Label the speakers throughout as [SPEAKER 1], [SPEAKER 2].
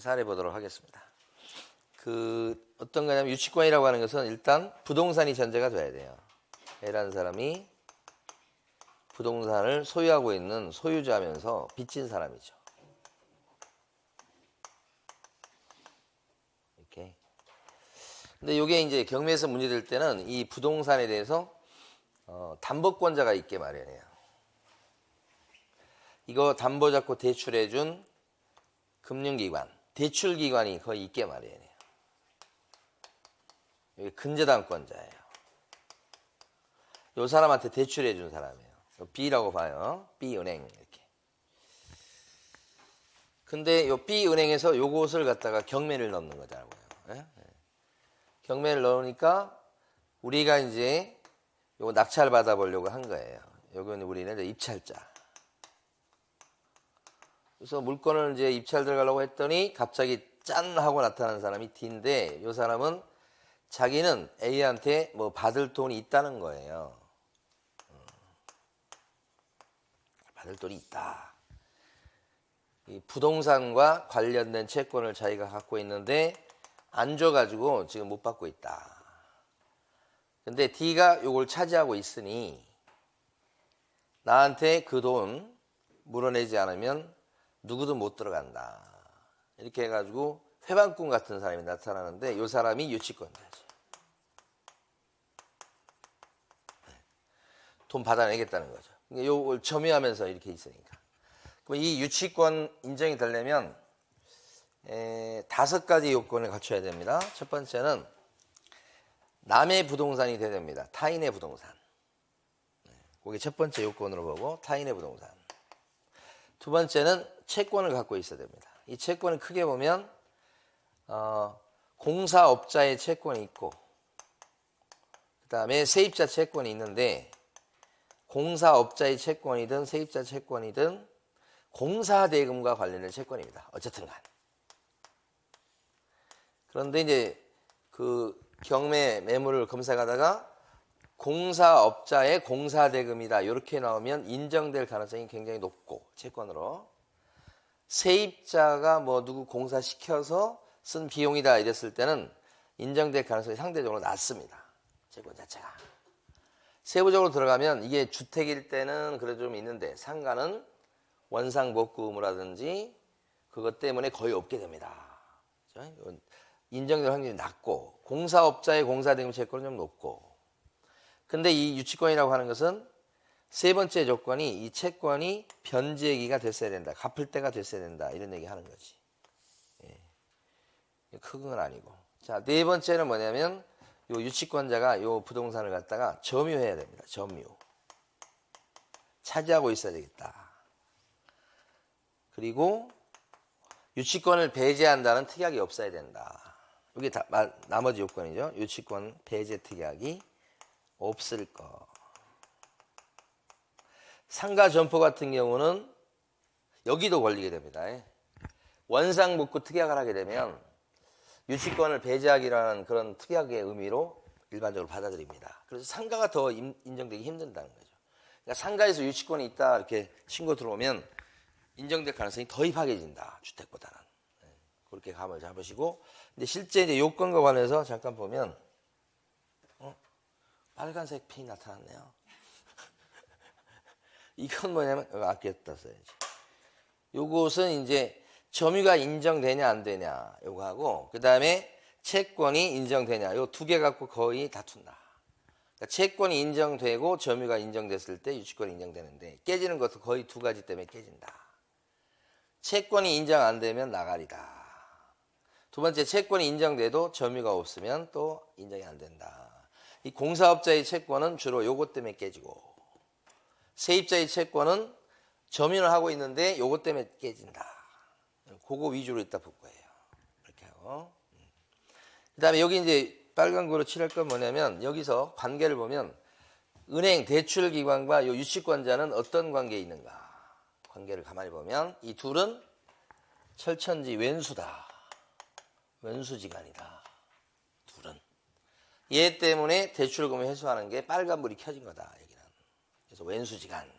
[SPEAKER 1] 사례 보도록 하겠습니다. 어떤 거냐면 유치권이라고 하는 것은 일단 부동산이 전제가 돼야 돼요. A라는 사람이 부동산을 소유하고 있는 소유자면서 빚진 사람이죠. 이렇게. 근데 이게 이제 경매에서 문제될 때는 이 부동산에 대해서 담보권자가 있게 마련해요. 이거 담보 잡고 대출해준 금융기관, 대출기관이 거의 있게 마련해요. 여기 근저당권자예요. 이 사람한테 대출해준 사람이에요. B라고 봐요. B은행 이렇게. 근데 이 B은행에서 요것을 갖다가 경매를 넣는 거잖아요. 예? 경매를 넣으니까 우리가 이제 요거 낙찰 받아보려고 한 거예요. 여기는 우리는 이제 입찰자. 그래서 물건을 이제 입찰 들어가려고 했더니 갑자기 짠 하고 나타난 사람이 D인데 이 사람은 자기는 A한테 뭐 받을 돈이 있다는 거예요. 받을 돈이 있다. 이 부동산과 관련된 채권을 자기가 갖고 있는데 안 줘가지고 지금 못 받고 있다. 근데 D가 요걸 차지하고 있으니 나한테 그 돈 물어내지 않으면 누구도 못 들어간다. 이렇게 해가지고 회방꾼 같은 사람이 나타나는데 이 사람이 유치권자지. 돈 받아내겠다는 거죠. 이걸 점유하면서 이렇게 있으니까. 그럼 이 유치권 인정이 되려면 5가지 요건을 갖춰야 됩니다. 첫 번째는 남의 부동산이 돼야 됩니다. 타인의 부동산. 그게 첫 번째 요건으로 보고 타인의 부동산. 두 번째는 채권을 갖고 있어야 됩니다. 이 채권을 크게 보면 공사업자의 채권이 있고 그 다음에 세입자 채권이 있는데 공사업자의 채권이든 세입자 채권이든 공사대금과 관련된 채권입니다. 어쨌든 간. 그런데 이제 그 경매 매물을 검색하다가 공사업자의 공사대금이다. 이렇게 나오면 인정될 가능성이 굉장히 높고 채권으로. 세입자가 뭐 누구 공사시켜서 쓴 비용이다 이랬을 때는 인정될 가능성이 상대적으로 낮습니다. 채권 자체가. 세부적으로 들어가면 이게 주택일 때는 그래도 좀 있는데 상가는 원상복구 의무라든지 그것 때문에 거의 없게 됩니다. 인정될 확률이 낮고 공사업자의 공사대금 채권은 좀 높고 근데 이 유치권이라고 하는 것은 세 번째 조건이 이 채권이 변제기가 됐어야 된다. 갚을 때가 됐어야 된다. 이런 얘기 하는 거지. 예. 큰 건 아니고. 자, 네 번째는 뭐냐면 요 유치권자가 요 부동산을 갖다가 점유해야 됩니다. 점유. 차지하고 있어야 되겠다. 그리고 유치권을 배제한다는 특약이 없어야 된다. 이게 다 나머지 요건이죠. 유치권 배제 특약이 없을 거. 상가 점포 같은 경우는 여기도 걸리게 됩니다. 원상복구 특약을 하게 되면 유치권을 배제하기라는 그런 특약의 의미로 일반적으로 받아들입니다. 그래서 상가가 더 인정되기 힘든다는 거죠. 그러니까 상가에서 유치권이 있다 이렇게 신고 들어오면 인정될 가능성이 더 희박해진다. 주택보다는. 그렇게 감을 잡으시고 근데 실제 이제 요건과 관해서 잠깐 보면 빨간색 핀이 나타났네요. 이건 뭐냐면 아꼈다 써야지. 요것은 이제 점유가 인정되냐 안 되냐 요거하고 그 다음에 채권이 인정되냐 요 두 개 갖고 거의 다툰다. 그러니까 채권이 인정되고 점유가 인정됐을 때 유치권이 인정되는데 깨지는 것도 거의 두 가지 때문에 깨진다. 채권이 인정 안 되면 나가리다. 두 번째 채권이 인정돼도 점유가 없으면 또 인정이 안 된다. 이 공사업자의 채권은 주로 요것 때문에 깨지고 세입자의 채권은 점유를 하고 있는데 요것 때문에 깨진다. 그거 위주로 이따 볼 거예요. 이렇게 하고. 그 다음에 여기 이제 빨간 거로 칠할 건 뭐냐면 여기서 관계를 보면 은행 대출기관과 요 유치권자는 어떤 관계에 있는가. 관계를 가만히 보면 이 둘은 철천지 왼수다. 왼수지간이다. 둘은. 얘 때문에 대출금을 회수하는 게 빨간불이 켜진 거다. 여기는. 그래서 왼수지간.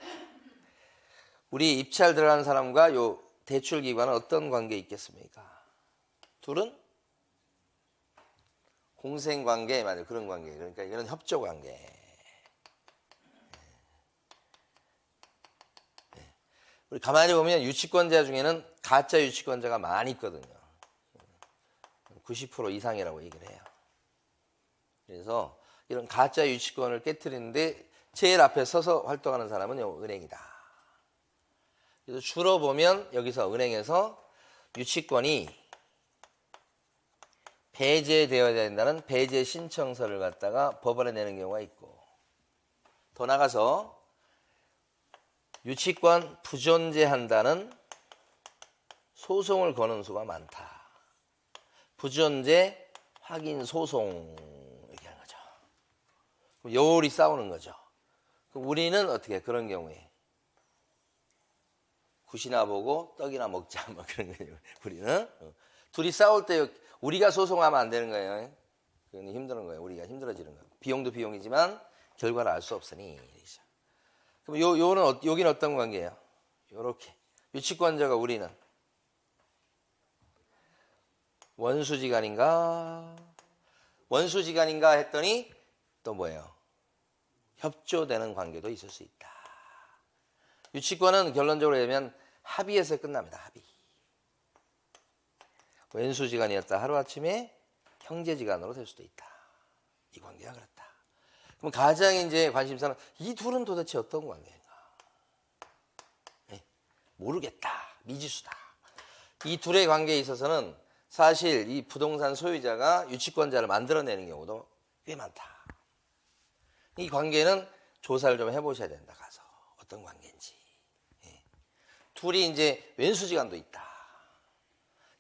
[SPEAKER 1] 우리 입찰 들어가는 사람과 요 대출기관은 어떤 관계에 있겠습니까? 둘은 공생관계, 맞아요. 그런 관계. 그러니까 이거는 협조관계. 우리 가만히 보면 유치권자 중에는 가짜 유치권자가 많이 있거든요. 90% 이상이라고 얘기를 해요. 그래서 이런 가짜 유치권을 깨트리는데 제일 앞에 서서 활동하는 사람은 은행이다. 그래서 주로 보면 여기서 은행에서 유치권이 배제되어야 된다는 배제 신청서를 갖다가 법원에 내는 경우가 있고, 더 나가서 유치권 부존재한다는 소송을 거는 수가 많다. 부존재 확인 소송 이렇게 하는 거죠. 그럼 요리 싸우는 거죠. 그럼 우리는 어떻게 그런 경우에 굿이나 보고 떡이나 먹자 뭐 그런 거예요. 우리는 둘이 싸울 때 우리가 소송하면 안 되는 거예요. 그건 힘드는 거예요. 우리가 힘들어지는 거예요. 비용도 비용이지만 결과를 알 수 없으니. 그럼 여기는 어떤 관계예요? 요렇게 유치권자가 우리는 원수지간인가 했더니 또 뭐예요? 협조되는 관계도 있을 수 있다. 유치권은 결론적으로 얘기하면 합의에서 끝납니다. 합의. 왼수지간이었다 하루아침에 형제지간으로 될 수도 있다. 이 관계가 그렇다. 그럼 가장 이제 관심사는 이 둘은 도대체 어떤 관계인가? 네, 모르겠다. 미지수다. 이 둘의 관계에 있어서는 사실 이 부동산 소유자가 유치권자를 만들어내는 경우도 꽤 많다. 이 관계는 조사를 좀 해보셔야 된다. 가서 어떤 관계인지. 네. 둘이 이제 왼수지간도 있다.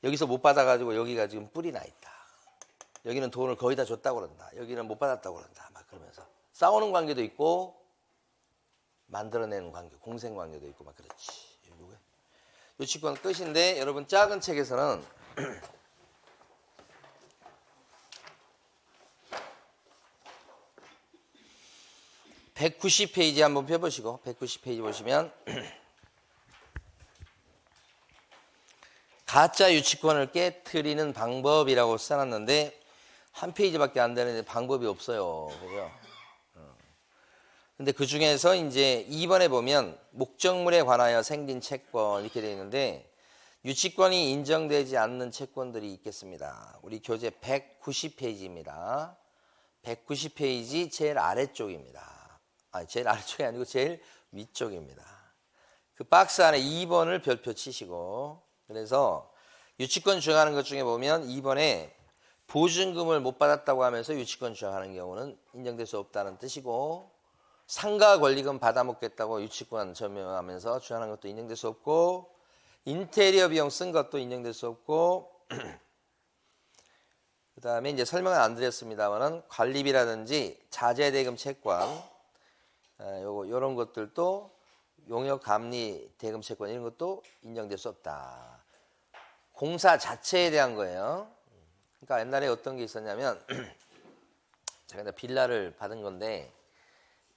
[SPEAKER 1] 여기서 못 받아가지고 여기가 지금 뿔이 나 있다. 여기는 돈을 거의 다 줬다고 그런다. 여기는 못 받았다고 그런다. 막 그러면서 싸우는 관계도 있고 만들어내는 관계, 공생 관계도 있고 막 그렇지. 유치권 끝인데 여러분 작은 책에서는 190페이지 한번 펴보시고 190페이지 보시면 가짜 유치권을 깨트리는 방법이라고 써놨는데 한 페이지밖에 안 되는데 방법이 없어요. 그죠? 근데 그 중에서 이제 2번에 보면 목적물에 관하여 생긴 채권 이렇게 되어 있는데 유치권이 인정되지 않는 채권들이 있겠습니다. 우리 교재 190페이지입니다. 190페이지 제일 아래쪽입니다. 제일 아래쪽이 아니고 제일 위쪽입니다. 그 박스 안에 2번을 별표 치시고, 그래서 유치권 주장하는 것 중에 보면 2번에 보증금을 못 받았다고 하면서 유치권 주장하는 경우는 인정될 수 없다는 뜻이고, 상가 권리금 받아먹겠다고 유치권 점유하면서 주장하는 것도 인정될 수 없고, 인테리어 비용 쓴 것도 인정될 수 없고, 그 다음에 이제 설명은 안 드렸습니다만은 관리비라든지 자재대금 채권, 요런 것들도 용역 감리 대금 채권 이런 것도 인정될 수 없다. 공사 자체에 대한 거예요. 그러니까 옛날에 어떤 게 있었냐면 제가 빌라를 받은 건데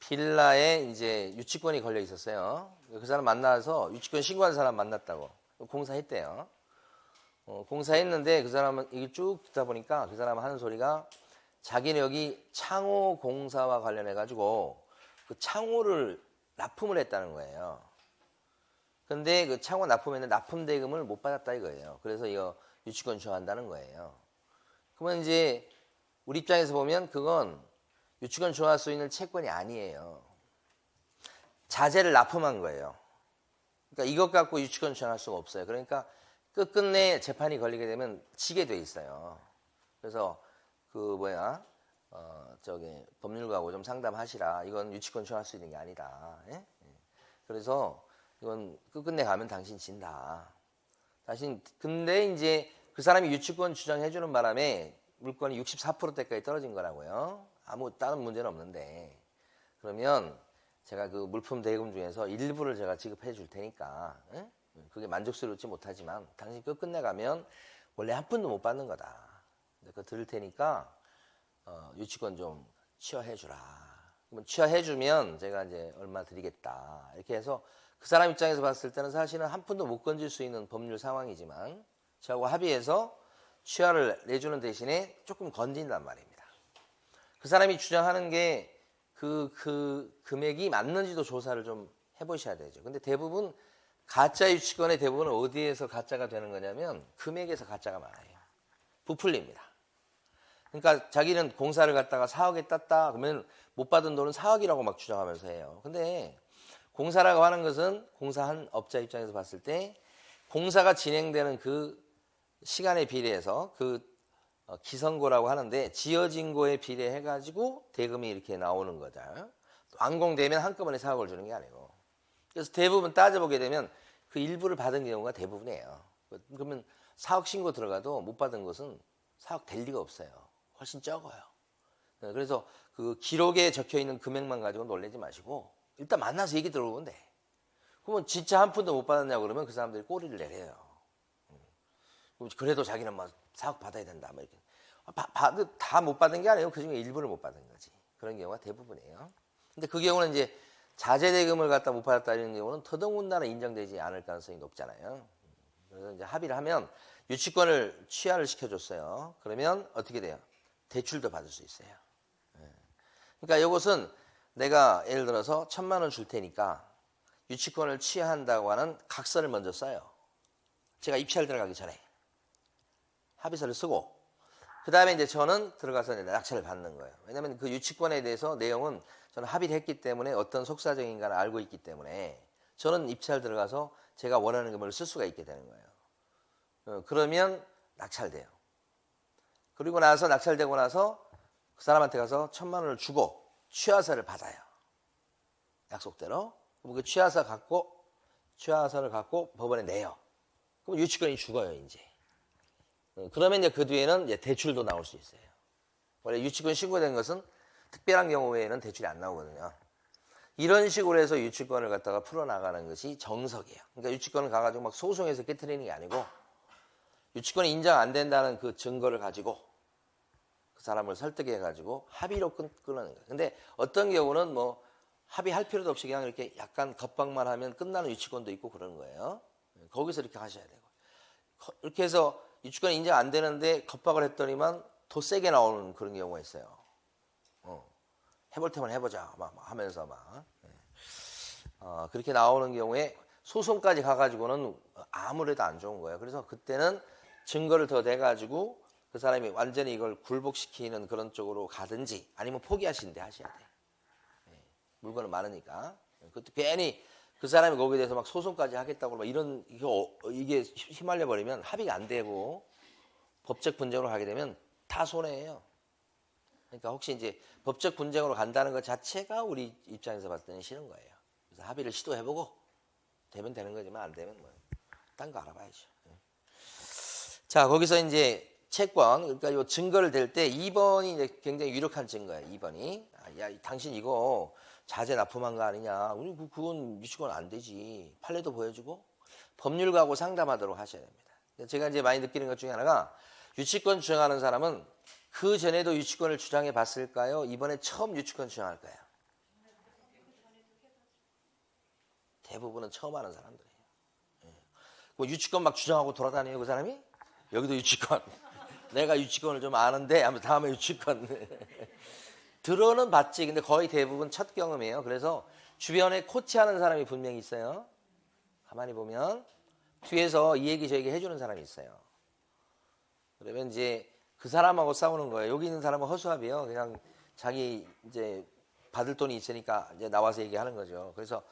[SPEAKER 1] 빌라에 이제 유치권이 걸려 있었어요. 그 사람 만나서 유치권 신고한 사람 만났다고 공사했대요. 공사했는데 그 사람은 이게 쭉 듣다 보니까 그 사람 하는 소리가 자기는 여기 창호 공사와 관련해 가지고 그 창호를 납품을 했다는 거예요. 근데 그 창호 납품했는데 납품 대금을 못 받았다 이거예요. 그래서 이거 유치권 주장한다는 거예요. 그러면 이제 우리 입장에서 보면 그건 유치권 주장할 수 있는 채권이 아니에요. 자재를 납품한 거예요. 그러니까 이것 갖고 유치권 주장할 수가 없어요. 그러니까 끝끝내 재판이 걸리게 되면 지게 돼 있어요. 그래서 법률가하고 좀 상담하시라. 이건 유치권 주장할 수 있는 게 아니다. 예? 그래서 이건 끝끝내 가면 당신 진다. 근데 이제 그 사람이 유치권 주장해주는 바람에 물건이 64%대까지 떨어진 거라고요. 아무 다른 문제는 없는데. 그러면 제가 그 물품 대금 중에서 일부를 제가 지급해 줄 테니까, 예? 그게 만족스럽지 못하지만 당신 끝끝내 가면 원래 한 푼도 못 받는 거다. 그거 들을 테니까 유치권 좀 취하해 주라. 그러면 취하해 주면 제가 이제 얼마 드리겠다. 이렇게 해서 그 사람 입장에서 봤을 때는 사실은 한 푼도 못 건질 수 있는 법률 상황이지만 저하고 합의해서 취하를 내주는 대신에 조금 건진단 말입니다. 그 사람이 주장하는 게 그 금액이 맞는지도 조사를 좀 해보셔야 되죠. 근데 대부분 가짜 유치권의 대부분은 어디에서 가짜가 되는 거냐면 금액에서 가짜가 많아요. 부풀립니다. 그러니까 자기는 공사를 갖다가 4억에 땄다 그러면 못 받은 돈은 4억이라고 막 주장하면서 해요. 근데 공사라고 하는 것은 공사한 업자 입장에서 봤을 때 공사가 진행되는 그 시간에 비례해서 그 기선고라고 하는데 지어진 거에 비례해가지고 대금이 이렇게 나오는 거죠. 완공되면 한꺼번에 4억을 주는 게 아니고. 그래서 대부분 따져보게 되면 그 일부를 받은 경우가 대부분이에요. 그러면 4억 신고 들어가도 못 받은 것은 4억 될 리가 없어요. 훨씬 적어요. 그래서 그 기록에 적혀 있는 금액만 가지고 놀라지 마시고 일단 만나서 얘기 들어보면 돼. 그러면 진짜 한 푼도 못 받았냐고 그러면 그 사람들이 꼬리를 내려요. 그래도 자기는 막 4억 받아야 된다. 뭐 이렇게. 다 못 받은 게 아니에요. 그 중에 일부를 못 받은 거지. 그런 경우가 대부분이에요. 근데 그 경우는 이제 자재대금을 갖다 못 받았다 이런 경우는 더더군다나 인정되지 않을 가능성이 높잖아요. 그래서 이제 합의를 하면 유치권을 취하를 시켜줬어요. 그러면 어떻게 돼요? 대출도 받을 수 있어요. 그러니까 이것은 내가 예를 들어서 1,000만 원 줄 테니까 유치권을 취하한다고 하는 각서를 먼저 써요. 제가 입찰 들어가기 전에 합의서를 쓰고 그 다음에 이제 저는 들어가서 이제 낙찰을 받는 거예요. 왜냐하면 그 유치권에 대해서 내용은 저는 합의를 했기 때문에 어떤 속사정인 가를 알고 있기 때문에 저는 입찰 들어가서 제가 원하는 금액을 쓸 수가 있게 되는 거예요. 그러면 낙찰돼요. 그리고 나서 낙찰되고 나서 그 사람한테 가서 1,000만 원을 주고 취하서를 받아요. 약속대로. 그럼 그 취하서를 갖고 법원에 내요. 그럼 유치권이 죽어요, 이제. 그러면 이제 그 뒤에는 이제 대출도 나올 수 있어요. 원래 유치권 신고된 것은 특별한 경우 외에는 대출이 안 나오거든요. 이런 식으로 해서 유치권을 갖다가 풀어나가는 것이 정석이에요. 그러니까 유치권을 가가지고 막 소송해서 깨트리는 게 아니고 유치권이 인정 안 된다는 그 증거를 가지고 그 사람을 설득해가지고 합의로 끊는 거예요. 근데 어떤 경우는 뭐 합의할 필요도 없이 그냥 이렇게 약간 겁박만 하면 끝나는 유치권도 있고 그런 거예요. 거기서 이렇게 하셔야 되고. 이렇게 해서 유치권이 인정 안 되는데 겁박을 했더니만 더 세게 나오는 그런 경우가 있어요. 해볼 테면 해보자 막 하면서 막 그렇게 나오는 경우에 소송까지 가가지고는 아무래도 안 좋은 거예요. 그래서 그때는 증거를 더 대가지고 그 사람이 완전히 이걸 굴복시키는 그런 쪽으로 가든지 아니면 포기하시는데 하셔야 돼요. 물건은 많으니까. 그것도 괜히 그 사람이 거기에 대해서 막 소송까지 하겠다고 막 이런 이게 휘말려 버리면 합의가 안 되고 법적 분쟁으로 가게 되면 다 손해예요. 그러니까 혹시 이제 법적 분쟁으로 간다는 것 자체가 우리 입장에서 봤을 때는 싫은 거예요. 그래서 합의를 시도해보고 되면 되는 거지만 안 되면 뭐 딴 거 알아봐야죠. 자, 거기서 이제 채권, 그러니까 이 증거를 댈 때 2번이 이제 굉장히 유력한 증거예요. 2번이 야, 당신 이거 자재 납품한 거 아니냐? 우리 그건 유치권 안 되지. 판례도 보여주고 법률가하고 상담하도록 하셔야 됩니다. 제가 이제 많이 느끼는 것 중에 하나가 유치권 주장하는 사람은 그 전에도 유치권을 주장해 봤을까요? 이번에 처음 유치권 주장할까요? 대부분은 처음 하는 사람들이에요. 뭐 유치권 막 주장하고 돌아다녀요, 그 사람이? 여기도 유치권. 내가 유치권을 좀 아는데, 아마 다음에 유치권. 들어는 봤지. 근데 거의 대부분 첫 경험이에요. 그래서 주변에 코치하는 사람이 분명히 있어요. 가만히 보면 뒤에서 이 얘기 저 얘기 해주는 사람이 있어요. 그러면 이제 그 사람하고 싸우는 거예요. 여기 있는 사람은 허수아비요. 그냥 자기 이제 받을 돈이 있으니까 이제 나와서 얘기하는 거죠. 그래서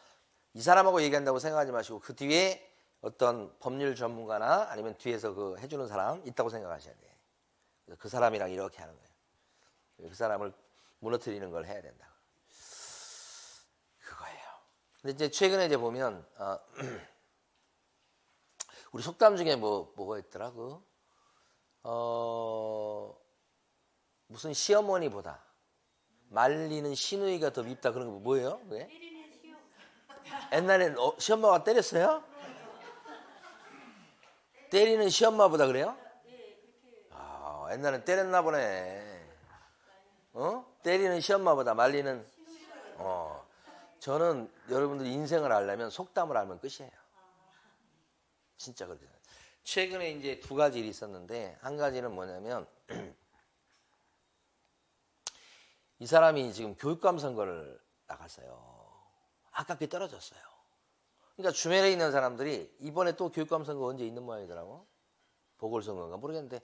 [SPEAKER 1] 이 사람하고 얘기한다고 생각하지 마시고 그 뒤에 어떤 법률 전문가나 아니면 뒤에서 그 해주는 사람 있다고 생각하셔야 돼요. 그래서 그 사람이랑 이렇게 하는 거예요. 그 사람을 무너뜨리는 걸 해야 된다. 그거예요. 근데 이제 최근에 이제 보면 우리 속담 중에 뭐가 있더라 무슨 시어머니보다 말리는 시누이가 더 밉다 그런 거 뭐예요? 그게? 옛날엔 시엄마가 때렸어요? 때리는 시엄마보다 그래요? 아, 옛날엔 때렸나 보네. 때리는 시엄마보다 말리는 저는 여러분들 인생을 알려면 속담을 알면 끝이에요. 진짜 그렇게. 최근에 이제 두 가지 일이 있었는데, 한 가지는 뭐냐면 이 사람이 지금 교육감 선거를 나갔어요. 아깝게 떨어졌어요. 그러니까 주변에 있는 사람들이 이번에 또 교육감 선거 언제 있는 모양이더라고. 보궐선거인가 모르겠는데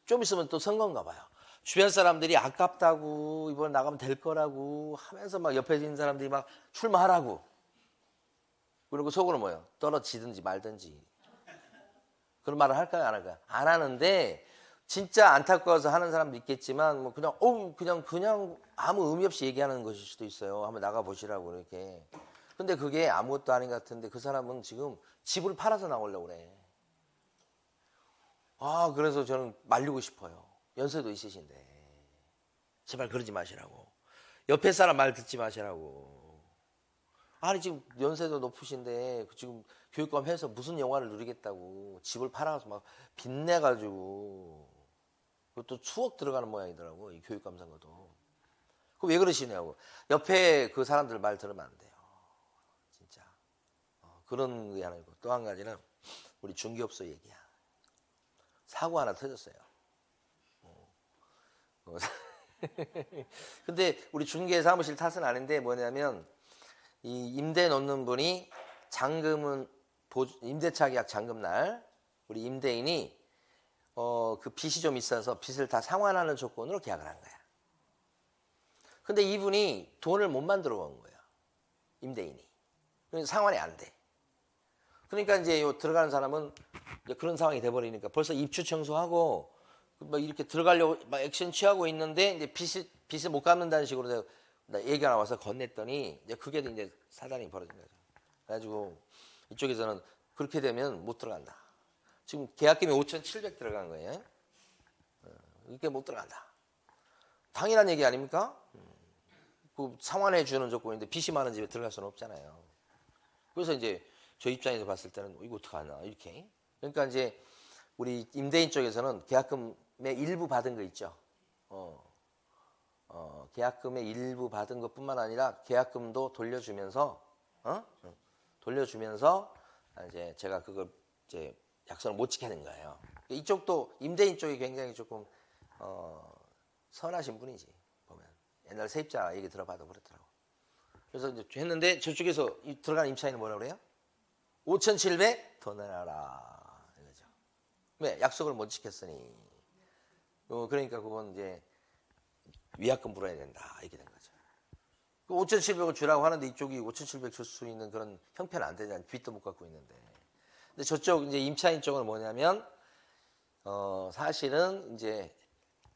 [SPEAKER 1] 좀 있으면 또 선거인가 봐요. 주변 사람들이 아깝다고 이번에 나가면 될 거라고 하면서 막 옆에 있는 사람들이 막 출마하라고. 그리고 속으로 뭐예요? 떨어지든지 말든지. 그런 말을 할까요? 안 할까요? 안 하는데 진짜 안타까워서 하는 사람도 있겠지만 뭐 그냥 아무 의미 없이 얘기하는 것일 수도 있어요. 한번 나가 보시라고 이렇게. 근데 그게 아무것도 아닌 것 같은데 그 사람은 지금 집을 팔아서 나오려고 그래. 아, 그래서 저는 말리고 싶어요. 연세도 있으신데. 제발 그러지 마시라고. 옆에 사람 말 듣지 마시라고. 아니, 지금 연세도 높으신데 지금 교육감 해서 무슨 영화를 누리겠다고 집을 팔아서 막 빚내가지고 그것도 수억 들어가는 모양이더라고. 이 교육감 선거도. 그 왜 그러시냐고. 옆에 그 사람들 말 들으면 안 돼요. 진짜. 그런 게 하나 있고. 또 한 가지는 우리 중개업소 얘기야. 사고 하나 터졌어요. 근데 우리 중개 사무실 탓은 아닌데 뭐냐면 이 임대 놓는 분이 잔금은 임대차 계약 잔금날 우리 임대인이 그 빚이 좀 있어서 빚을 다 상환하는 조건으로 계약을 한 거야. 근데 이분이 돈을 못 만들어 온 거야. 임대인이. 그래서 상환이 안 돼. 그러니까 이제 들어가는 사람은 이제 그런 상황이 돼버리니까 벌써 입주 청소하고 막 이렇게 들어가려고 막 액션 취하고 있는데 이제 빚을 못 갚는다는 식으로 얘기가 나와서 건넸더니 이제 그게 이제 사단이 벌어진 거죠. 그래가지고 이쪽에서는 그렇게 되면 못 들어간다. 지금 계약금이 5,700 들어간 거예요. 이렇게 못 들어간다. 당연한 얘기 아닙니까? 그 상환해 주는 조건인데 빚이 많은 집에 들어갈 수는 없잖아요. 그래서 이제 저 입장에서 봤을 때는 이거 어떡하나 이렇게. 그러니까 이제 우리 임대인 쪽에서는 계약금의 일부 받은 거 있죠. 계약금의 일부 받은 것뿐만 아니라 계약금도 돌려주면서 이제 제가 그걸 이제 약속을 못 지켜야 되는 거예요. 이쪽도 임대인 쪽이 굉장히 조금 선하신 분이지 보면 옛날 세입자 얘기 들어봐도 그렇더라고. 그래서 이제 했는데 저쪽에서 들어가는 임차인은 뭐라 그래요? 5,700 더 내놔라 이거죠. 왜? 약속을 못 지켰으니. 그러니까 그건 이제 위약금 물어야 된다 이렇게 된 거죠. 5,700을 주라고 하는데 이쪽이 5,700 줄 수 있는 그런 형편은 안 되잖아요. 빚도 못 갖고 있는데. 근데 저쪽 이제 임차인 쪽은 뭐냐면 사실은 이제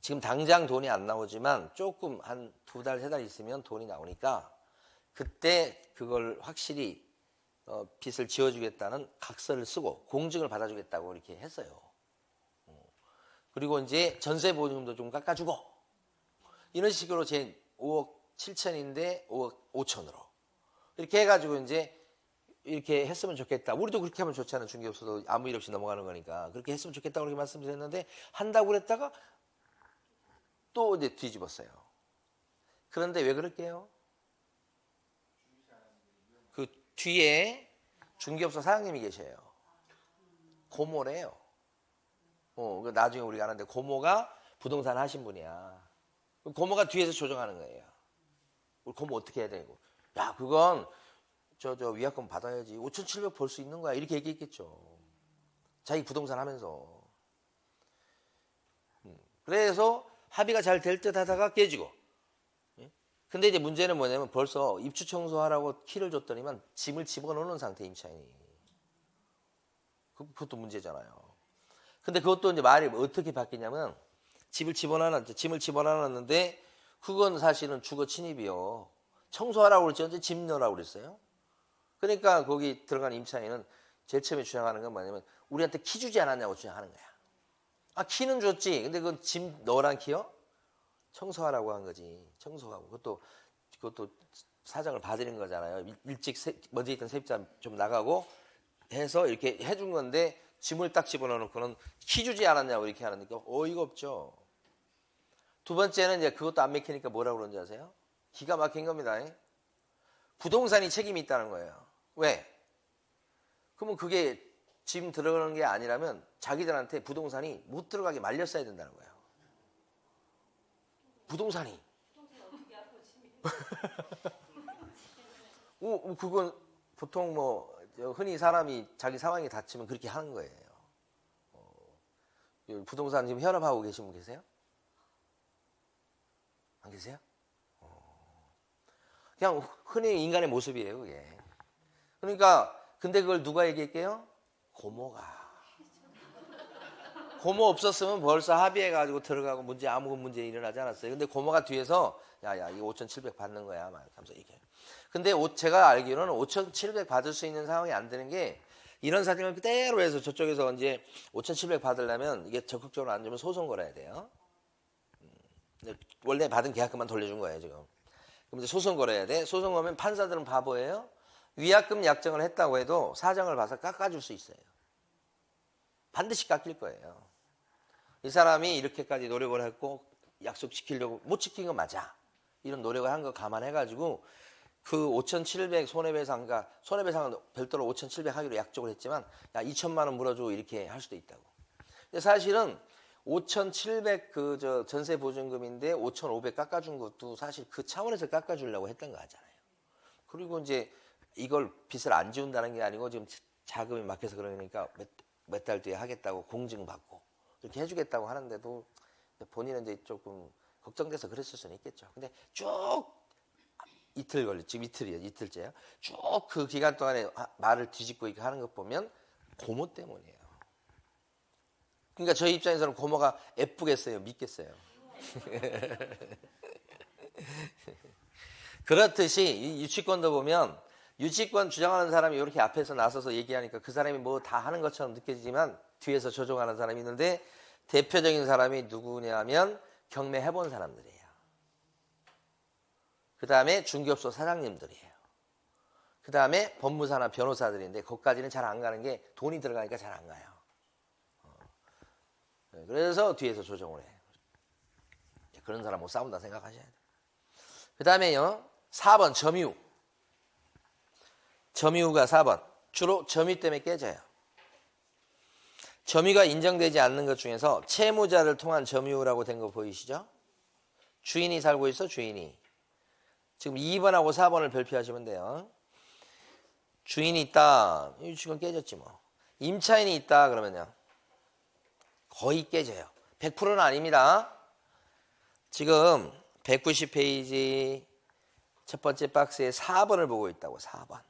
[SPEAKER 1] 지금 당장 돈이 안 나오지만 조금 한 2달, 3달 있으면 돈이 나오니까 그때 그걸 확실히 빚을 지어주겠다는 각서를 쓰고 공증을 받아주겠다고 이렇게 했어요. 그리고 이제 전세 보증금도 좀 깎아주고 이런 식으로 제 5억 7천인데 5억 5천으로 이렇게 해가지고 이제 이렇게 했으면 좋겠다. 우리도 그렇게 하면 좋잖아요. 중개업소도 아무 일 없이 넘어가는 거니까 그렇게 했으면 좋겠다고 그렇게 말씀드렸는데 한다고 그랬다가 또 이제 뒤집었어요. 그런데 왜 그럴게요? 그 뒤에 중개업소 사장님이 계셔요. 고모래요. 나중에 우리가 아는데 고모가 부동산 하신 분이야. 고모가 뒤에서 조정하는 거예요. 우리 고모 어떻게 해야 되고? 야, 그건 저 위약금 받아야지. 5,700 벌 수 있는 거야. 이렇게 얘기했겠죠. 자기 부동산 하면서. 그래서 합의가 잘 될 듯 하다가 깨지고. 근데 이제 문제는 뭐냐면 벌써 입주 청소하라고 키를 줬더니만 짐을 집어넣는 상태 임차인이. 그것도 문제잖아요. 근데 그것도 이제 말이 어떻게 바뀌냐면 짐을 집어넣었는데 그건 사실은 주거 침입이요. 청소하라고 그랬지 언제 짐 넣으라고 그랬어요? 그러니까 거기 들어간 임차인은 제일 처음에 주장하는 건 뭐냐면 우리한테 키 주지 않았냐고 주장하는 거야. 아, 키는 줬지. 근데 그건 짐 넣으란 키요? 청소하라고 한 거지. 청소하고. 그것도 사정을 봐드린 거잖아요. 일찍 먼저 있던 세입자 좀 나가고 해서 이렇게 해준 건데 짐을 딱 집어넣어놓고는 키 주지 않았냐고 이렇게 하니까 어이가 없죠. 두 번째는 이제 그것도 안 맥히니까 뭐라고 그러는지 아세요? 기가 막힌 겁니다. 부동산이 책임이 있다는 거예요. 왜? 그러면 그게 지금 들어가는 게 아니라면 자기들한테 부동산이 못 들어가게 말렸어야 된다는 거예요. 부동산이. 그건 보통 뭐 흔히 사람이 자기 상황이 닥치면 그렇게 하는 거예요. 부동산 지금 현업하고 계신 분 계세요? 안 계세요? 그냥 흔히 인간의 모습이에요, 그게. 그러니까 근데 그걸 누가 얘기할게요? 고모가. 고모 없었으면 벌써 합의해가지고 들어가고 아무 문제 일어나지 않았어요. 근데 고모가 뒤에서 야야 이거 5,700 받는 거야 막 하면서 얘기해요. 근데 제가 알기로는 5,700 받을 수 있는 상황이 안 되는 게 이런 사정을 그대로 해서 저쪽에서 이제 5,700 받으려면 이게 적극적으로 안 주면 소송 걸어야 돼요. 원래 받은 계약금만 돌려준 거예요 지금. 그럼 이제 소송 걸어야 돼. 소송 걸면 판사들은 바보예요. 위약금 약정을 했다고 해도 사정을 봐서 깎아줄 수 있어요. 반드시 깎일 거예요. 이 사람이 이렇게까지 노력을 했고 약속 지키려고 못 지킨 건 맞아. 이런 노력을 한 거 감안해가지고 그 5,700 손해배상과 손해배상은 별도로 5,700 하기로 약속을 했지만 야 2천만 원 물어줘 이렇게 할 수도 있다고. 근데 사실은 5,700 전세 보증금인데 5,500 깎아준 것도 사실 그 차원에서 깎아주려고 했던 거 같잖아요. 그리고 이제 이걸 빚을 안 지운다는 게 아니고 지금 자금이 막혀서 그러니까 몇 달 뒤에 하겠다고 공증받고 이렇게 해주겠다고 하는데도 본인은 이제 조금 걱정돼서 그랬을 수는 있겠죠. 근데 쭉 이틀 걸렸죠. 지금 이틀이에요. 이틀째요. 쭉 그 기간 동안에 말을 뒤집고 이렇게 하는 것 보면 고모 때문이에요. 그러니까 저희 입장에서는 고모가 예쁘겠어요? 믿겠어요? 그렇듯이 이 유치권도 보면 유치권 주장하는 사람이 이렇게 앞에서 나서서 얘기하니까 그 사람이 뭐 다 하는 것처럼 느껴지지만 뒤에서 조종하는 사람이 있는데 대표적인 사람이 누구냐면 경매 해본 사람들이에요. 그 다음에 중개업소 사장님들이에요. 그 다음에 법무사나 변호사들인데 거기까지는 잘 안 가는 게 돈이 들어가니까 잘 안 가요. 그래서 뒤에서 조정을 해요. 그런 사람 못 싸운다 생각하셔야 돼요. 그 다음에요 4번 점유. 점유가 4번. 주로 점유 때문에 깨져요. 점유가 인정되지 않는 것 중에서 채무자를 통한 점유라고 된 거 보이시죠? 주인이 살고 있어 주인이. 지금 2번하고 4번을 별표하시면 돼요. 주인이 있다. 유치권 깨졌지 뭐. 임차인이 있다 그러면요. 거의 깨져요. 100%는 아닙니다. 지금 190페이지 첫 번째 박스에 4번을 보고 있다고 4번.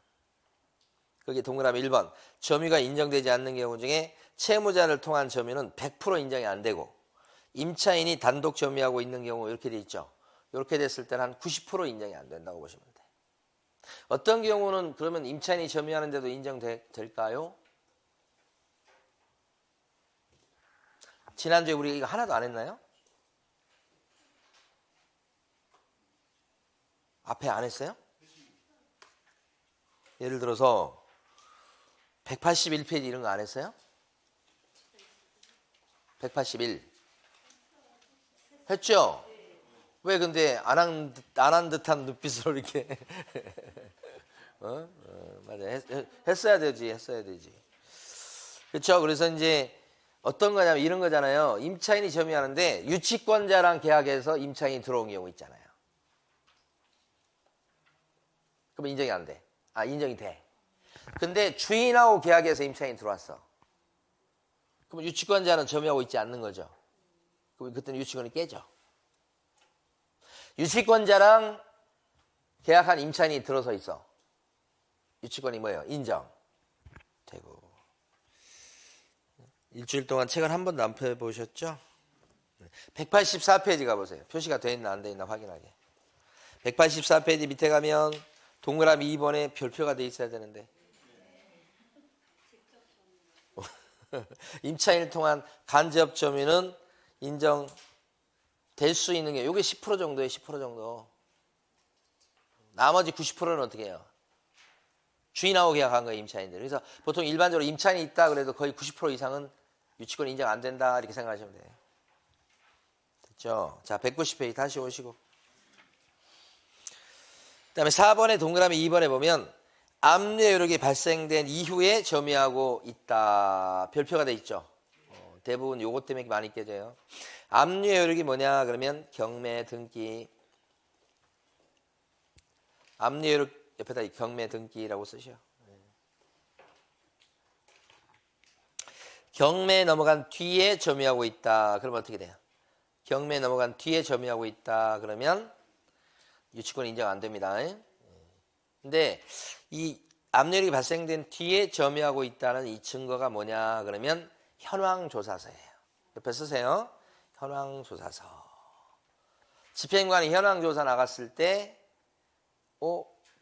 [SPEAKER 1] 거기 동그라미 1번. 점유가 인정되지 않는 경우 중에 채무자를 통한 점유는 100% 인정이 안 되고 임차인이 단독 점유하고 있는 경우 이렇게 돼 있죠. 이렇게 됐을 때는 한 90% 인정이 안 된다고 보시면 돼요. 어떤 경우는 그러면 임차인이 점유하는데도 인정될까요? 지난주에 우리 이거 하나도 안 했나요? 앞에 안 했어요? 예를 들어서 181페이지 이런 거 안 했어요? 181 했죠? 왜 근데 안 한 듯한 눈빛으로 이렇게 맞아 했어야 되지 그렇죠? 그래서 이제 어떤 거냐면 이런 거잖아요. 임차인이 점유하는데 유치권자랑 계약해서 임차인이 들어온 경우 있잖아요. 그럼 인정이 안 돼. 인정이 돼. 근데 주인하고 계약해서 임차인이 들어왔어. 그럼 유치권자는 점유하고 있지 않는 거죠. 그럼 그때는 유치권이 깨져. 유치권자랑 계약한 임차인이 들어서 있어. 유치권이 뭐예요? 인정. 되고. 일주일 동안 책을 한 번도 안 펴보셨죠? 184페이지 가보세요. 표시가 돼 있나 안 돼 있나 확인하게. 184페이지 밑에 가면 동그라미 2번에 별표가 돼 있어야 되는데 임차인을 통한 간접 점유는 인정될 수 있는 게 이게 10% 정도예요. 10% 정도. 나머지 90%는 어떻게 해요? 주인하고 계약한 거예요. 임차인들. 그래서 보통 일반적으로 임차인이 있다 그래도 거의 90% 이상은 유치권 인정 안 된다 이렇게 생각하시면 돼요. 됐죠? 자 190페이지 다시 오시고 그 다음에 4번에 동그라미 2번에 보면 압류의 요력이 발생된 이후에 점유하고 있다. 별표가 돼 있죠. 대부분 요것 때문에 많이 깨져요. 압류의 요력이 뭐냐 그러면 경매 등기. 압류의 요력 옆에다 경매 등기라고 쓰셔. 경매에 넘어간 뒤에 점유하고 있다. 그러면 어떻게 돼요? 경매에 넘어간 뒤에 점유하고 있다. 그러면 유치권 인정 안 됩니다. 근데 이 압류력이 발생된 뒤에 점유하고 있다는 이 증거가 뭐냐 그러면 현황조사서예요. 옆에 쓰세요. 현황조사서. 집행관이 현황조사 나갔을 때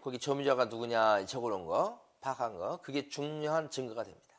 [SPEAKER 1] 거기 점유자가 누구냐 적어놓은 거 파악한 거 그게 중요한 증거가 됩니다.